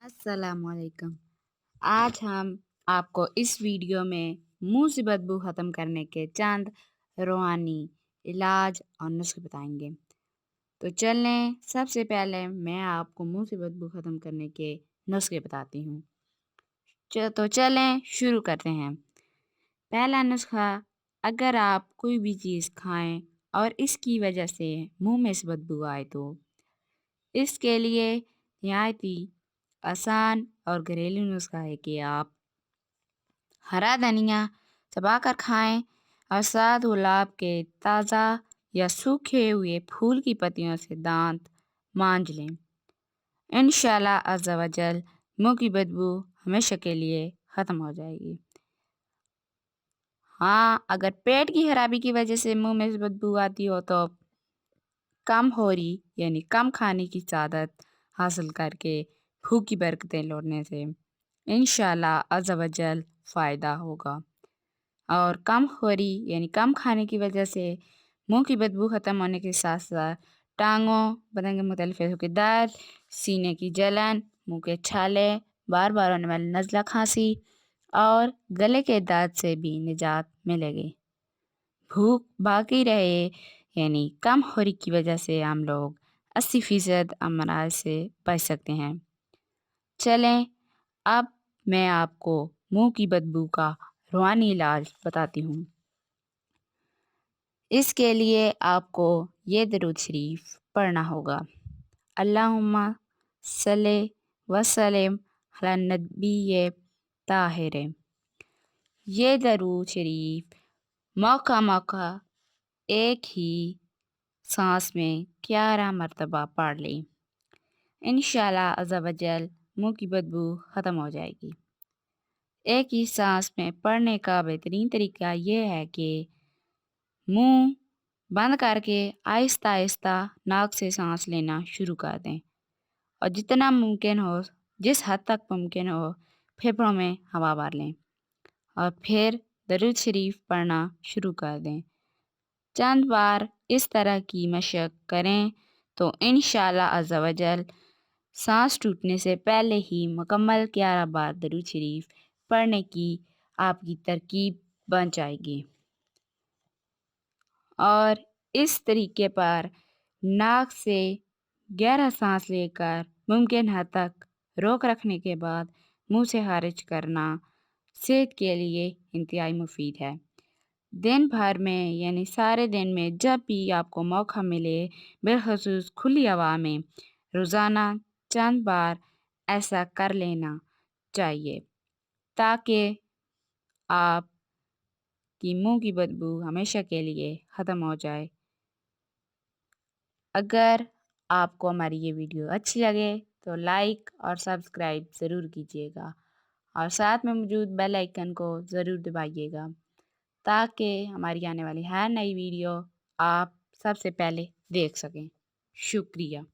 अस्सलाम वालेकुम। आज हम आपको इस वीडियो में मुंह से बदबू ख़त्म करने के चंद रूहानी इलाज और नुस्खे बताएंगे। तो चलें, सबसे पहले मैं आपको मुंह से बदबू ख़त्म करने के नुस्खे बताती हूँ। तो चलें शुरू करते हैं। पहला नुस्खा, अगर आप कोई भी चीज़ खाएं और इसकी वजह से मुंह में से बदबू आए तो इसके लिए नहायत ही आसान और घरेलू नुस्खा है कि आप हरा धनिया चबाकर खाएं और साथ गुलाब के ताज़ा या सूखे हुए फूल की पत्तियों से दांत मांज लें। इंशाल्लाह अज़्ज़ा वजल मुंह की बदबू हमेशा के लिए ख़त्म हो जाएगी। हाँ, अगर पेट की खराबी की वजह से मुंह में से बदबू आती हो तो कम होरी यानी कम खाने की आदत हासिल करके भूख की बरकतें लौटने से इंशाल्लाह अज़्ज़ा वजल फ़ायदा होगा। और कम खोरी यानी कम खाने की वजह से मुंह की बदबू ख़त्म होने के साथ साथ टांगों, बदन के मुख्तलिफ हिस्सों के दर्द, सीने की जलन, मुंह के छाले, बार बार होने वाली नज़ला खांसी और गले के दर्द से भी निजात मिलेगी। भूख बाकी रहे यानी कम खोरी की वजह से हम लोग 80% अमराज से बच सकते हैं। चलें, अब मैं आपको मुंह की बदबू का रूहानी इलाज बताती हूँ। इसके लिए आपको ये दरूद शरीफ पढ़ना होगा। अल्लाहुम्मा सल्ले व सल्लिम अला नबिय्ये ताहिर। ये दरूद शरीफ मौका मौका एक ही सांस में 11 मरतबा पढ़ लें। इंशाल्लाह अज़्ज़ा वजल मुंह की बदबू ख़त्म हो जाएगी। एक ही सांस में पढ़ने का बेहतरीन तरीका यह है कि मुंह बंद करके आहिस्ता आहिस्ता नाक से सांस लेना शुरू कर दें और जितना मुमकिन हो, जिस हद तक मुमकिन हो, फेफड़ों में हवा भर लें और फिर दरूद शरीफ पढ़ना शुरू कर दें। चंद बार इस तरह की मशक करें तो इंशाल्लाह अज़्ज़ा वजल सांस टूटने से पहले ही मुकम्मल 11 बार दरूद शरीफ पढ़ने की आपकी तरकीब बन जाएगी। और इस तरीके पर नाक से गहरा सांस लेकर मुमकिन हद तक रोक रखने के बाद मुंह से खारिज करना सेहत के लिए इंतहाई मुफीद है। दिन भर में यानी सारे दिन में जब भी आपको मौका मिले, बिलखुसूस खुली हवा में रोज़ाना चंद बार ऐसा कर लेना चाहिए ताकि आपकी मुंह की बदबू हमेशा के लिए ख़त्म हो जाए। अगर आपको हमारी ये वीडियो अच्छी लगे तो लाइक और सब्सक्राइब ज़रूर कीजिएगा और साथ में मौजूद बेल आइकन को ज़रूर दबाइएगा ताकि हमारी आने वाली हर नई वीडियो आप सबसे पहले देख सकें। शुक्रिया।